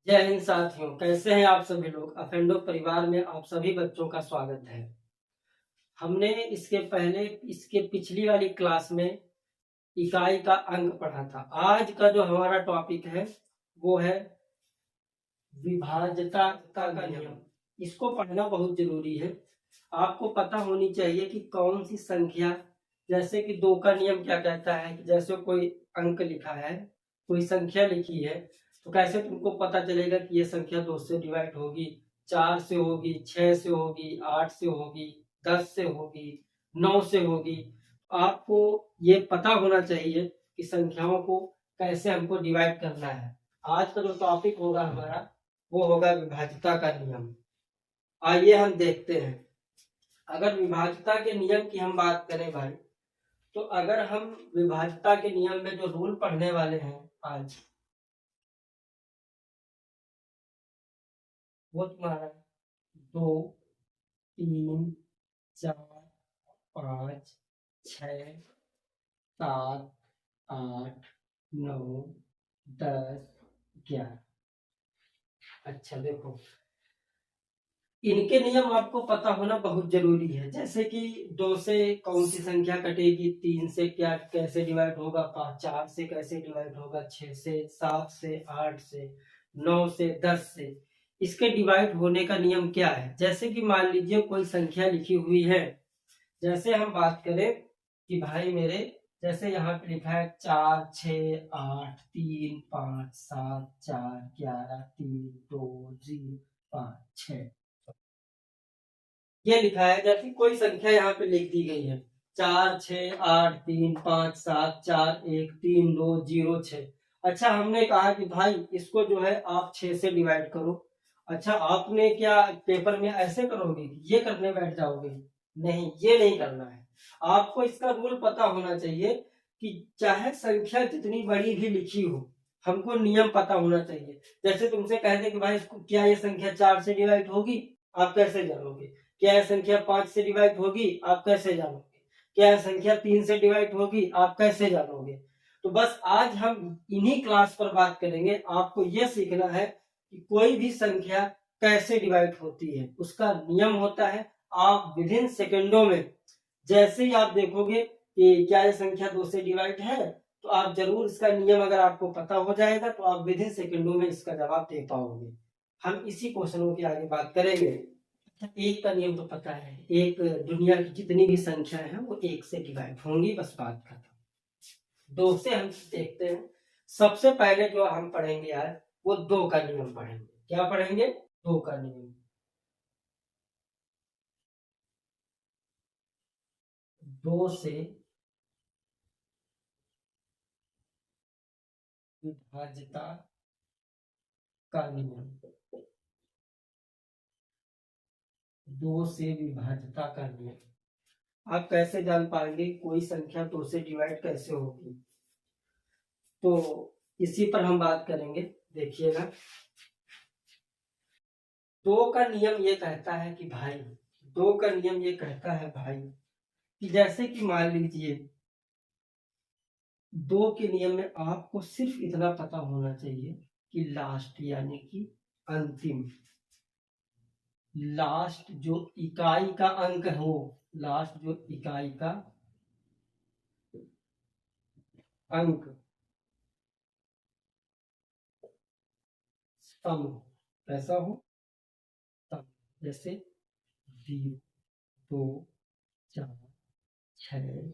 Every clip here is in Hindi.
जय हिंद साथियों, कैसे हैं आप सभी लोग। अफेंडो परिवार में आप सभी बच्चों का स्वागत है। हमने इसके पिछली वाली क्लास में इकाई का अंक पढ़ा था। आज का जो हमारा टॉपिक है वो है विभाज्यता का नियम। इसको पढ़ना बहुत जरूरी है। आपको पता होनी चाहिए कि कौन सी संख्या, जैसे कि दो का नियम क्या कहता है कि जैसे कोई अंक लिखा है, कोई संख्या लिखी है, तो कैसे तुमको पता चलेगा कि ये संख्या 2 से डिवाइड होगी, 4 से होगी, 6 से होगी, 8 से होगी, 10 से होगी, 9 से होगी। आपको ये पता होना चाहिए कि संख्याओं को कैसे हमको डिवाइड करना है। आज का जो टॉपिक होगा हमारा वो होगा विभाज्यता का नियम। आइए हम देखते हैं। अगर विभाज्यता के नियम की हम बात करें भाई, तो अगर हम विभाज्यता के नियम में जो रूल पढ़ने वाले हैं आज, वो तुम्हारा 2, 3, 4, 5, 6, 7, 8, 9, 10, 11। अच्छा देखो, इनके नियम आपको पता होना बहुत जरूरी है। जैसे कि 2 से कौन सी संख्या कटेगी, 3 से क्या कैसे डिवाइड होगा, 4 से कैसे डिवाइड होगा, 6 से, 7 से, 8 से, 9 से, 10 से, इसके डिवाइड होने का नियम क्या है। जैसे कि मान लीजिए कोई संख्या लिखी हुई है, जैसे हम बात करें कि भाई मेरे, जैसे यहाँ पे लिखा है 4, 6, 8, 3, 5, 7, 4, 11, 3, 2, 0, 5, 6, ये लिखा है। जैसे कोई संख्या यहाँ पे लिख दी गई है 4, 6, 8, 3, 5, 7, 4, 1, 3, 2, 0, 6। अच्छा, हमने कहा कि भाई इसको जो है आप 6 से डिवाइड करो। अच्छा, आपने क्या पेपर में ऐसे करोगे कि ये करने बैठ जाओगे? नहीं, ये नहीं करना है। आपको इसका रूल पता होना चाहिए कि चाहे संख्या जितनी बड़ी भी लिखी हो, हमको नियम पता होना चाहिए। जैसे तुमसे कह दे कि भाई इसको, क्या ये संख्या 4 से डिवाइड होगी, आप कैसे जानोगे? क्या यह संख्या 5 से डिवाइड होगी, आप कैसे जानोगे? क्या यह संख्या 3 से डिवाइड होगी, आप कैसे जानोगे? तो बस आज हम इन्हीं क्लास पर बात करेंगे। आपको यह सीखना है कि कोई भी संख्या कैसे डिवाइड होती है, उसका नियम होता है। आप विद इन सेकेंडों में, जैसे ही आप देखोगे कि क्या यह संख्या 2 से डिवाइड है, तो आप जरूर इसका नियम अगर आपको पता हो जाएगा तो आप विद इन सेकेंडों में इसका जवाब दे पाओगे। हम इसी क्वेश्चनों की आगे बात करेंगे। एक का नियम तो पता है, एक दुनिया की जितनी भी संख्या है वो एक से डिवाइड होंगी, बस बात खत्म। दो से हम देखते हैं। सबसे पहले जो हम पढ़ेंगे आज, वो दो का नियम पढ़ेंगे। क्या पढ़ेंगे? दो का नियम। दो से विभाज्यता का नियम। दो से विभाज्यता का नियम। आप कैसे जान पाएंगे कोई संख्या दो से डिवाइड कैसे होगी? तो इसी पर हम बात करेंगे, देखिएगा। दो का नियम ये कहता है कि भाई, दो का नियम ये कहता है भाई कि जैसे कि मान लीजिए, दो के नियम में आपको सिर्फ इतना पता होना चाहिए कि लास्ट यानी कि अंतिम, लास्ट जो इकाई का अंक हो, लास्ट जो इकाई का अंक सम कैसा हो, सम। जैसे 0, 2, 4, 6।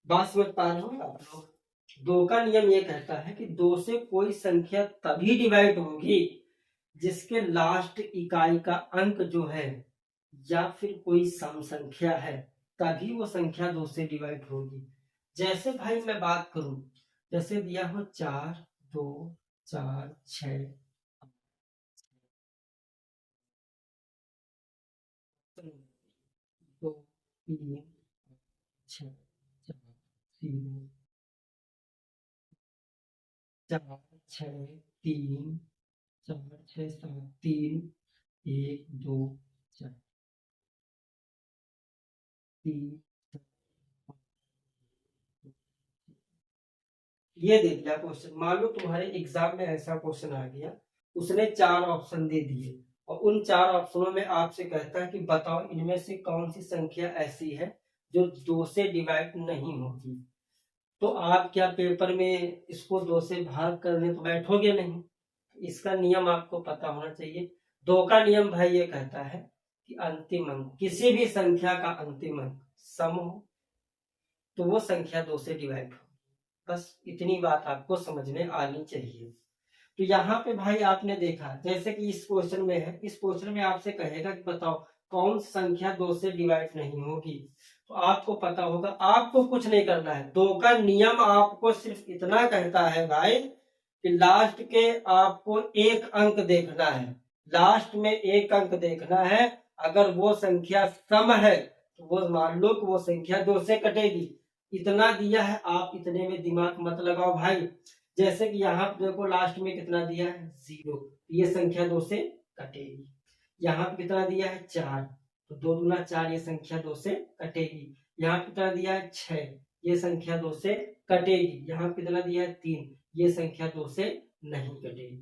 बात समझ पा रहे हो आप लोग? दो का नियम ये कहता है कि दो से कोई संख्या तभी डिवाइड होगी जिसके लास्ट इकाई का अंक जो है, या फिर कोई सम संख्या है, तभी वो संख्या दो से डिवाइड होगी। जैसे भाई मैं बात करूं, जैसे दिया हो 4, 2, 4, 6, 2, 3, 6, 4, 0, 4, 6, 3, 4, 6, 7, 3, 1, 2, 4, 3, ये दे दिया क्वेश्चन, मान लो तुम्हारे एग्जाम में ऐसा क्वेश्चन आ गया, उसने 4 ऑप्शन दे दिए और उन 4 ऑप्शनों में आपसे कहता है कि बताओ इनमें से कौन सी संख्या ऐसी है जो 2 से डिवाइड नहीं होगी। तो आप क्या पेपर में इसको 2 से भाग करने तो बैठोगे नहीं। इसका नियम आपको पता होना चाहिए। 2 का नियम भाई ये कहता है कि अंतिम अंक, किसी भी संख्या का अंतिम अंक सम हो तो वो संख्या 2 से डिवाइड हो। बस इतनी बात आपको समझ में आनी चाहिए। तो यहाँ पे भाई आपने देखा, जैसे कि इस क्वेश्चन में है, इस क्वेश्चन में आपसे कहेगा कि बताओ कौन संख्या 2 से डिवाइड नहीं होगी। तो आपको पता होगा, आपको कुछ नहीं करना है। 2 का नियम आपको सिर्फ इतना कहता है भाई कि लास्ट के आपको एक अंक देखना है, लास्ट में एक अंक देखना है। अगर वो संख्या सम है तो वो मान लो कि वो संख्या 2 से कटेगी। इतना दिया है, आप इतने में दिमाग मत लगाओ भाई। जैसे कि यहाँ देखो लास्ट में कितना दिया है 0, ये संख्या 2 से कटेगी। यहाँ पे कितना दिया है 4, तो 2 दूना 4, ये संख्या 2 से कटेगी। यहाँ कितना दिया है 6, ये संख्या 2 से कटेगी। यहाँ कितना दिया है 3, ये संख्या 2 से नहीं कटेगी।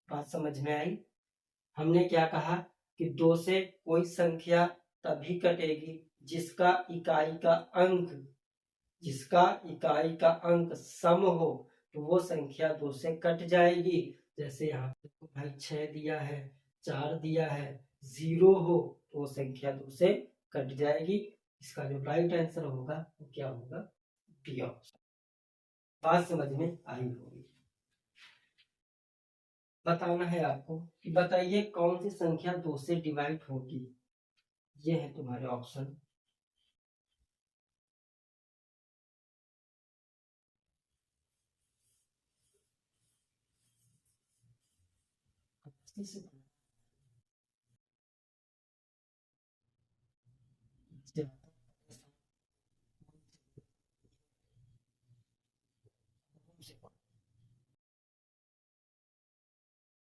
बात समझ में आई। हमने क्या कहा कि 2 से कोई संख्या तभी कटेगी जिसका इकाई का अंक, जिसका इकाई का अंक सम हो तो वो संख्या 2 से कट जाएगी। जैसे यहाँ पे भाई 6 दिया है, 4 दिया है, 0 हो तो वो संख्या 2 से कट जाएगी। इसका जो राइट आंसर होगा वो क्या होगा, डी ऑप्शन। बात समझ में आई होगी। बताना है आपको कि बताइए कौन सी संख्या 2 से डिवाइड होगी। ये है तुम्हारे ऑप्शन।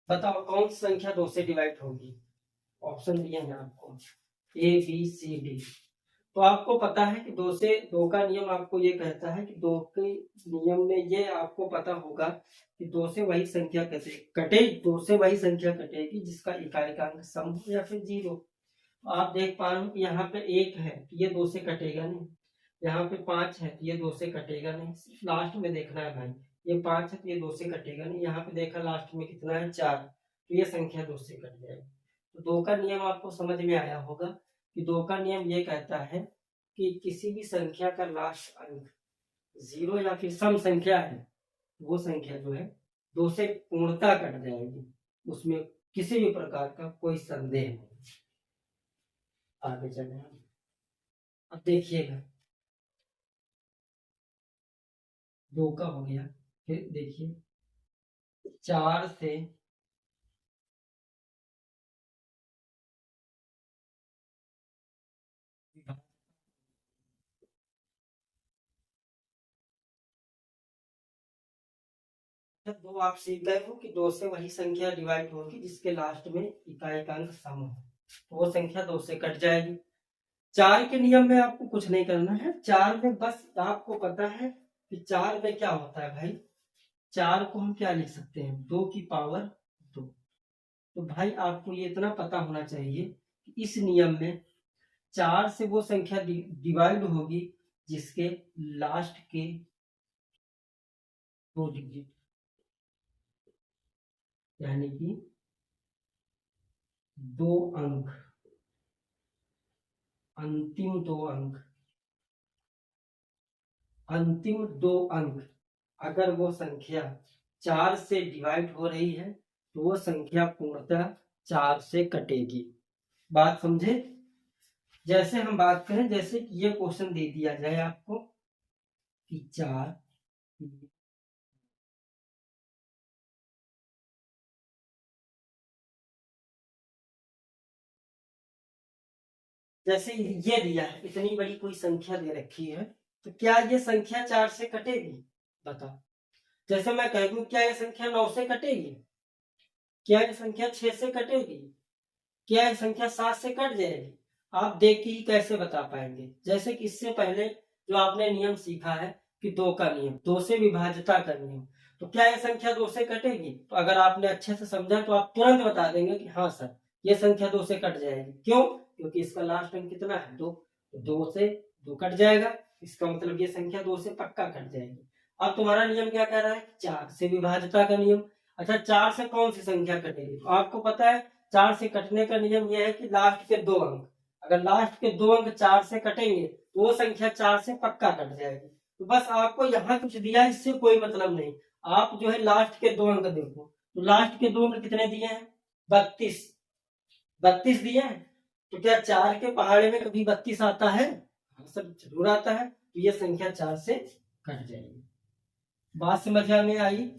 बताओ कौन सी संख्या 2 से डिवाइड होगी। ऑप्शन दिए हैं आपको ए बी सी डी। तो आपको पता है कि 2 का नियम आपको ये कहता है कि 2 के नियम में ये आपको पता होगा कि 2 से वही संख्या कटे 2 से वही संख्या कटेगी जिसका इकाई का अंक सम हो या फिर 0। आप देख पा रहे हो कि यहाँ पे 1 है तो ये 2 से कटेगा नहीं, यहाँ पे 5 है तो ये 2 से कटेगा नहीं। सिर्फ लास्ट में देखना है भाई, ये 5 है तो ये 2 से कटेगा नहीं। यहाँ पे देखा लास्ट में कितना है 4, तो ये संख्या 2 से कट जाएगी। तो 2 का नियम आपको समझ में आया होगा कि 2 का नियम ये कहता है कि किसी भी संख्या का लास्ट अंक 0 या फिर सम संख्या है, वो संख्या जो है 2 से पूर्णतः कट जाएगी, उसमें किसी भी प्रकार का कोई संदेह नहीं। आगे चले हम, अब देखिएगा 2 का हो गया, फिर देखिए 4 से दो आप सीख गए हो कि 2 से वही संख्या डिवाइड होगी जिसके लास्ट में इकाई का अंक सम हो, तो वो संख्या 2 से कट जाएगी। 4 के नियम में आपको कुछ नहीं करना है। 4 में बस आपको पता है कि 4 में क्या होता है भाई, 4 को हम क्या लिख सकते हैं 2 की पावर 2। तो भाई आपको ये इतना पता होना चाहिए कि इस नियम में 4 से वो संख्या डिवाइड होगी जिसके लास्ट के 2 डिजिट, यानी कि 2 अंक, अंतिम 2 अंक, अंतिम 2 अंक अगर वो संख्या 4 से डिवाइड हो रही है तो वो संख्या पूर्णतः 4 से कटेगी। बात समझे। जैसे हम बात करें, जैसे कि ये क्वेश्चन दे दिया जाए आपको कि 4 जैसे ये दिया है, इतनी बड़ी कोई संख्या दे रखी है, तो क्या ये संख्या 4 से कटेगी, बताओ। जैसे मैं कह दूं क्या ये संख्या 9 से कटेगी, क्या ये संख्या 6 से कटेगी, क्या ये संख्या 7 से कट जाएगी। आप देख के ही कैसे बता पाएंगे। जैसे कि इससे पहले जो आपने नियम सीखा है कि 2 का नियम, 2 से विभाज्यता का नियम। तो क्या ये संख्या 2 से कटेगी? तो अगर आपने अच्छे से समझा तो आप तुरंत बता देंगे कि हाँ सर ये संख्या 2 से कट जाएगी। क्यों? क्योंकि इसका लास्ट अंक कितना है? 2। तो 2 से 2 कट जाएगा, इसका मतलब ये संख्या 2 से पक्का कट जाएगी। अब तुम्हारा नियम क्या कह रहा है? 4 से विभाज्यता का नियम। अच्छा 4 से कौन सी संख्या कटेगी? तो आपको पता है 4 से कटने का नियम यह है कि लास्ट के 2 अंक, अगर लास्ट के 2 अंक 4 से कटेंगे तो वो संख्या 4 से पक्का कट जाएगी। तो बस आपको यहाँ कुछ दिया इससे कोई मतलब नहीं, आप जो है लास्ट के 2 अंक देखो। तो लास्ट के 2 अंक कितने दिए हैं? 32। 32 दिए हैं। तो क्या 4 के पहाड़े में कभी 32 आता है? हाँ सर जरूर आता है। तो ये संख्या 4 से कट जाएगी। बात समझ में आई?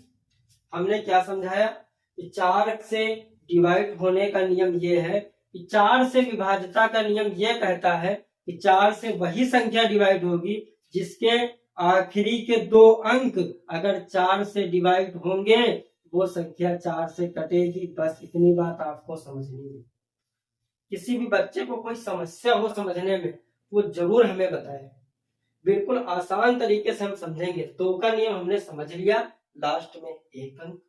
हमने क्या समझाया कि 4 से डिवाइड होने का नियम ये है कि 4 से विभाज्यता का नियम ये कहता है कि 4 से वही संख्या डिवाइड होगी जिसके आखिरी के 2 अंक अगर 4 से डिवाइड होंगे वो संख्या 4 से कटेगी। बस इतनी बात आपको समझनी है। किसी भी बच्चे को कोई समस्या हो समझने में वो जरूर हमें बताए, बिल्कुल आसान तरीके से हम समझेंगे। 2 का नियम हमने समझ लिया, लास्ट में 1 अंक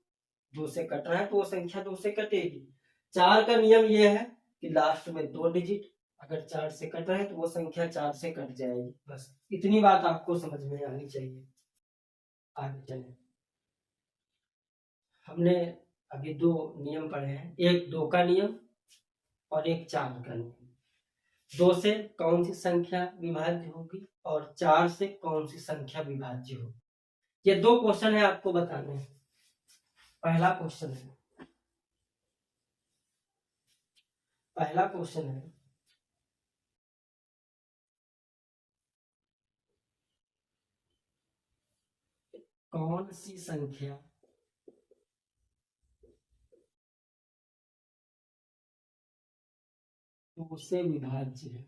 2 से कट रहा है तो वो संख्या 2 से कटेगी। 4 का नियम ये है कि लास्ट में 2 डिजिट अगर 4 से कट रहा है तो वो संख्या 4 से कट जाएगी। बस इतनी बात आपको समझ में आनी चाहिए। आगे चले, हमने अभी 2 नियम पढ़े हैं, एक 2 का नियम और एक 4 का नियम। 2 से कौन सी संख्या विभाज्य होगी और 4 से कौन सी संख्या विभाज्य होगी, ये 2 क्वेश्चन है आपको बताने हैं। पहला क्वेश्चन है कौन सी संख्या 2 से विभाज्य है?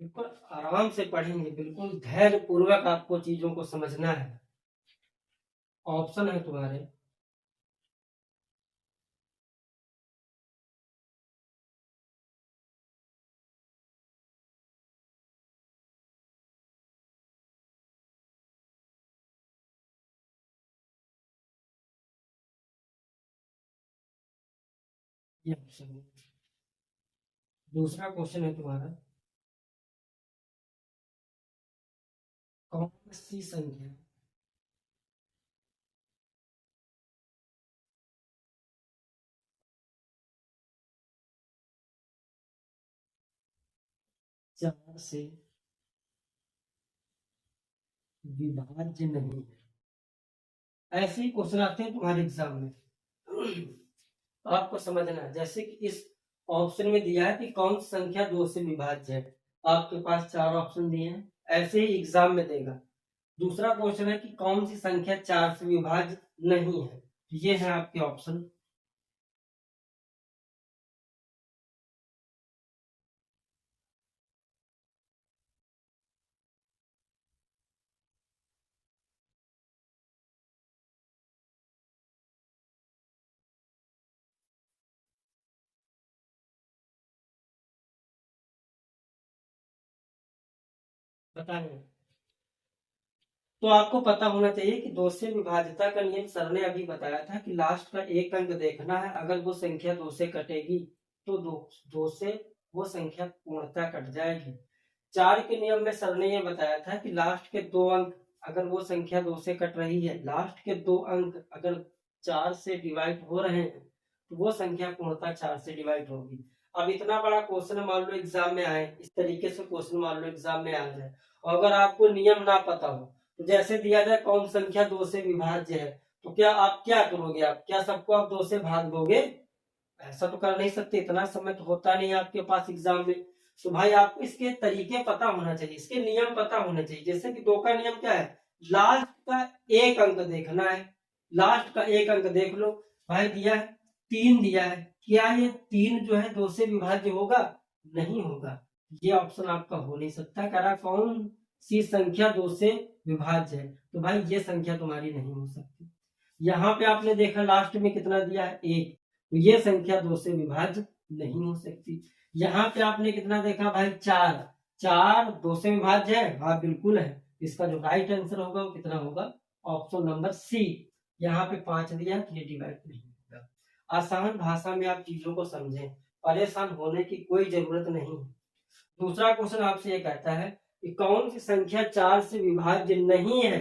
बिल्कुल आराम से पढ़ेंगे, बिल्कुल धैर्य पूर्वक आपको चीजों को समझना है। ऑप्शन है तुम्हारे ये ऑप्शन है। दूसरा क्वेश्चन है तुम्हारा कौन सी संख्या 4 से विभाज्य नहीं है। ऐसे ही क्वेश्चन आते हैं तुम्हारे एग्जाम में। आपको समझना है, जैसे कि इस ऑप्शन में दिया है कि कौन सी संख्या 2 से विभाज्य है, आपके पास 4 ऑप्शन दिए हैं, ऐसे ही एग्जाम में देगा। दूसरा क्वेश्चन है कि कौन सी संख्या 4 से विभाज्य नहीं है, ये है आपके ऑप्शन। बताएं। तो आपको पता होना चाहिए कि 2 से विभाज्यता का नियम सर ने अभी बताया था कि लास्ट का 1 अंक देखना है, अगर वो संख्या 2 से कटेगी तो 2 से वो संख्या पूर्णतः कट जाएगी। 4 के नियम में सर ने ये बताया था कि लास्ट के 2 अंक अगर वो संख्या 2 से कट रही है, लास्ट के 2 अंक अगर 4 से डिवाइड हो रहे हैं तो वो संख्या पूर्णतः 4 से डिवाइड होगी। अब इतना बड़ा क्वेश्चन मान लो एग्जाम में आए, इस तरीके से क्वेश्चन मान लो एग्जाम में आ जाए और अगर आपको नियम ना पता हो तो जैसे दिया जाए कौन संख्या 2 से विभाज्य है, तो क्या आप क्या करोगे? आप क्या सबको आप 2 से भाग दोगे? ऐसा तो कर नहीं सकते, इतना समय तो होता नहीं आपके पास एग्जाम में। तो भाई आपको इसके तरीके पता होना चाहिए, इसके नियम पता होने चाहिए। जैसे कि 2 का नियम क्या है? लास्ट का 1 अंक देखना है, लास्ट का 1 अंक देख लो। भाई दिया है 3 दिया है, क्या ये 3 जो है 2 से विभाज्य होगा? नहीं होगा, ये ऑप्शन आपका हो नहीं सकता। कह रहा कौन सी संख्या 2 से विभाज्य है, तो भाई ये संख्या तुम्हारी नहीं हो सकती। यहाँ पे आपने देखा लास्ट में कितना दिया है? 1, तो ये संख्या 2 से विभाज्य नहीं हो सकती। यहाँ पे आपने कितना देखा भाई, 4। 4 2 से विभाज्य है, हाँ बिल्कुल है। इसका जो राइट आंसर होगा वो कितना होगा, ऑप्शन नंबर सी। यहाँ पे 5 दिया है, ये डिवाइड नहीं होगा। आसान भाषा में आप चीजों को समझें, परेशान होने की कोई जरूरत नहीं है। दूसरा क्वेश्चन आपसे ये कहता है कि कौन सी संख्या 4 से विभाज्य नहीं है।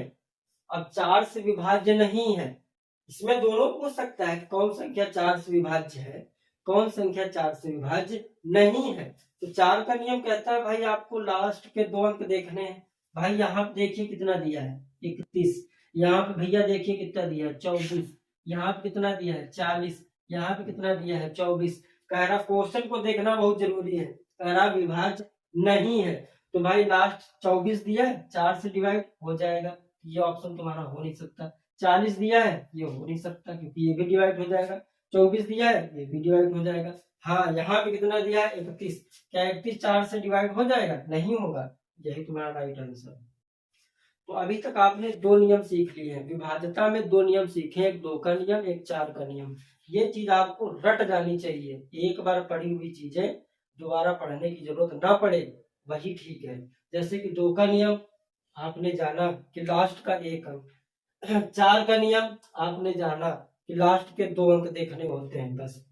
अब 4 से विभाज्य नहीं है, इसमें दोनों पूछ सकता है, कौन संख्या 4 से विभाज्य है, कौन संख्या 4 से विभाज्य नहीं है। तो 4 का नियम कहता है भाई आपको लास्ट के 2 अंक देखने हैं। भाई यहाँ पे देखिए कितना दिया है, 31। यहाँ पे भैया देखिए कितना दिया है, 24। यहाँ पे कितना दिया है, 40। यहाँ पे कितना दिया है, 24। कह रहा क्वेश्चन को देखना बहुत जरूरी है, कह रहा विभाज्य नहीं है। तो भाई लास्ट 24 दिया है, 4 से डिवाइड हो जाएगा, ये ऑप्शन तुम्हारा हो नहीं सकता। 40 दिया है, ये हो नहीं सकता क्योंकि ये भी डिवाइड हो जाएगा। 24 दिया है, ये भी डिवाइड हो जाएगा। हाँ यहाँ पे कितना दिया है, 31। क्या 31 4 से डिवाइड हो जाएगा, नहीं होगा। यही तुम्हारा राइट आंसर है। तो अभी तक आपने 2 नियम सीख लिए हैं, विभाज्यता में 2 नियम सीखे, एक 2 का नियम, एक 4 का नियम। ये चीज आपको रट जानी चाहिए, एक बार पढ़ी हुई चीजें दोबारा पढ़ने की जरूरत ना पड़े, वही ठीक है। जैसे कि 2 का नियम आपने जाना कि लास्ट का 1 अंक, 4 का नियम आपने जाना कि लास्ट के 2 अंक देखने होते हैं बस।